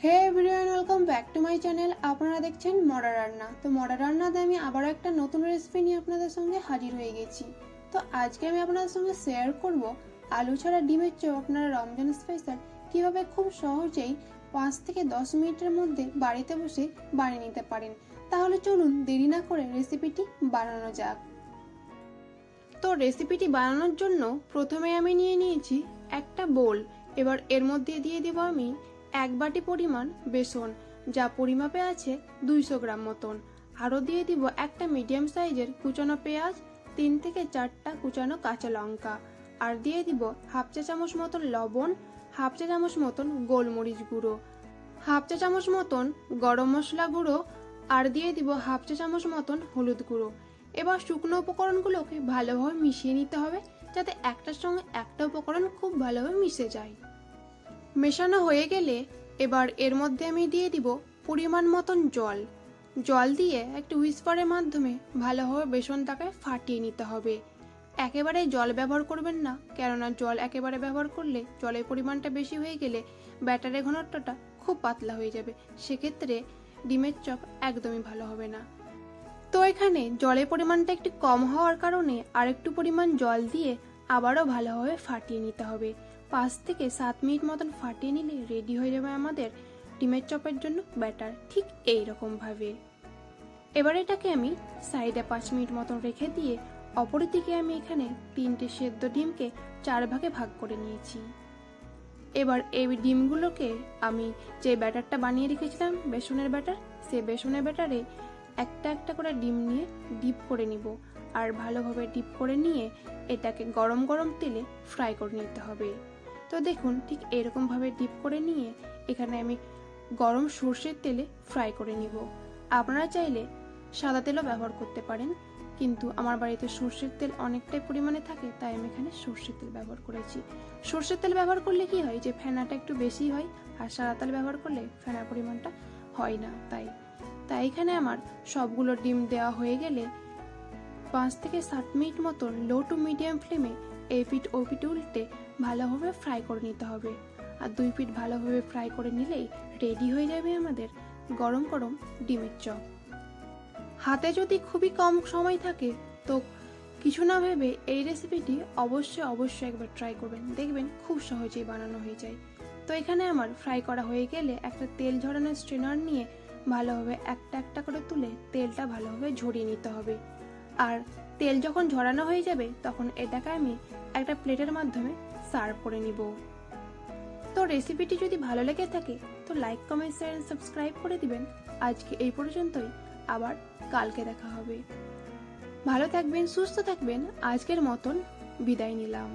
Hey everyone, welcome back to my channel. আপনারা দেখছেন মডা রান্না। তো মডা রান্নাতে আমি আবারও একটা নতুন রেসিপি নিয়ে আপনাদের সঙ্গে হাজির হয়ে গেছি। তো আজকে আমি আপনাদের সঙ্গে শেয়ার করব আলু ছাড়া ডিমের চপ আপনারা রমজান স্পেশাল কীভাবে খুব সহজেই 5 থেকে 10 মিনিটের মধ্যে বাড়িতে বসে বানিয়ে নিতে পারেন। তাহলে চলুন দেরি না করে রেসিপিটি বানানো যাক। তো রেসিপিটি বানানোর জন্য প্রথমে আমি নিয়ে নিয়েছি একটা বোল। এবার এর মধ্যে দিয়ে দিব আমি 1 বাটি পরিমাণ বেসন, যা পরিমাপে আছে 200 গ্রাম মতন। আরও দিয়ে দিব একটা মিডিয়াম সাইজের কুচানো পেঁয়াজ, 3 থেকে 4টা কুচানো কাঁচা লঙ্কা, আর দিয়ে দিব হাফ চা চামচ মতন লবণ, হাফ চা চামচ মতন গোলমরিচ গুঁড়ো, হাফ চা চামচ মতন গরম মশলা গুঁড়ো, আর দিয়ে দিব হাফ চা চামচ মতন হলুদ গুঁড়ো। এবার শুকনো উপকরণগুলোকে ভালোভাবে মিশিয়ে নিতে হবে, যাতে একটার সঙ্গে একটা উপকরণ খুব ভালোভাবে মিশে যায়। মেশানো হয়ে গেলে এবার এর মধ্যে আমি দিয়ে দিব পরিমাণ মতন জল। জল দিয়ে একটা হুইস্পারের মাধ্যমে ভালোভাবে বেসনটাকে ফাটিয়ে নিতে হবে। একেবারে জল ব্যবহার করবেন না, কেননা জল একেবারে ব্যবহার করলে জলের পরিমাণটা বেশি হয়ে গেলে ব্যাটারের ঘনত্বটা খুব পাতলা হয়ে যাবে, সেক্ষেত্রে ডিমের চপ একদমই ভালো হবে না। তো এখানে জলের পরিমাণটা একটু কম হওয়ার কারণে আরেকটু পরিমাণ জল দিয়ে আবারও ভালোভাবে ফাটিয়ে নিতে হবে। 5 থেকে 7 মিনিট মতন ফাটিয়ে নিলে রেডি হয়ে যাবে আমাদের ডিমের চপের জন্য ব্যাটার, ঠিক এই রকম ভাবে। এবার এটাকে আমি সাইডে 5 মিনিট মতন রেখে দিয়ে অপরের দিকে আমি এখানে 3টে সেদ্ধ ডিমকে 4 ভাগে ভাগ করে নিয়েছি। এবার এই ডিমগুলোকে আমি যে ব্যাটারটা বানিয়ে রেখেছিলাম বেসনের ব্যাটার, সেই বেসনের ব্যাটারে একটা একটা করে ডিম নিয়ে ডিপ করে নিব, আর ভালোভাবে ডিপ করে নিয়ে এটাকে গরম গরম তেলে ফ্রাই করে নিতে হবে। তো দেখুন, ঠিক এরকমভাবে ডিপ করে নিয়ে এখানে আমি গরম সর্ষের তেলে ফ্রাই করে নিব। আপনারা চাইলে সাদা তেলও ব্যবহার করতে পারেন, কিন্তু আমার বাড়িতে সর্ষের তেল অনেকটাই পরিমাণে থাকে, তাই আমি এখানে সর্ষের তেল ব্যবহার করেছি। সর্ষের তেল ব্যবহার করলে কি হয় যে ফেনাটা একটু বেশি হয়, আর সাদা তেল ব্যবহার করলে ফেনার পরিমাণটা হয় না। তাই এখানে আমার সবগুলো ডিম দেওয়া হয়ে গেলে 5 থেকে 7 মিনিট মতন লো টু মিডিয়াম ফ্লেমে এই পিঠ ও পিঠ উল্টে ভালোভাবে ফ্রাই করে নিতে হবে। আর 2 পিঠ ভালোভাবে ফ্রাই করে নিলেই রেডি হয়ে যাবে আমাদের গরম গরম ডিমের চপ। হাতে যদি খুবই কম সময় থাকে তো কিছু না ভেবে এই রেসিপিটি অবশ্যই একবার ট্রাই করবেন, দেখবেন খুব সহজেই বানানো হয়ে যায়। তো এখানে আমার ফ্রাই করা হয়ে গেলে একটা তেল ঝরানোর স্ট্রেনার নিয়ে ভালোভাবে একটা একটা করে তুলে তেলটা ভালোভাবে ঝরিয়ে নিতে হবে। আর তেল যখন ঝরানো হয়ে যাবে তখন এটাকে আমি একটা প্লেটের মাধ্যমে সার্ভ করে নিব। তো রেসিপিটি যদি ভালো লেগে থাকে তো লাইক, কমেন্ট, শেয়ার, সাবস্ক্রাইব করে দিবেন। আজকে এই পর্যন্তই, আবার কালকে দেখা হবে। ভালো থাকবেন, সুস্থ থাকবেন। আজকের মতন বিদায় নিলাম।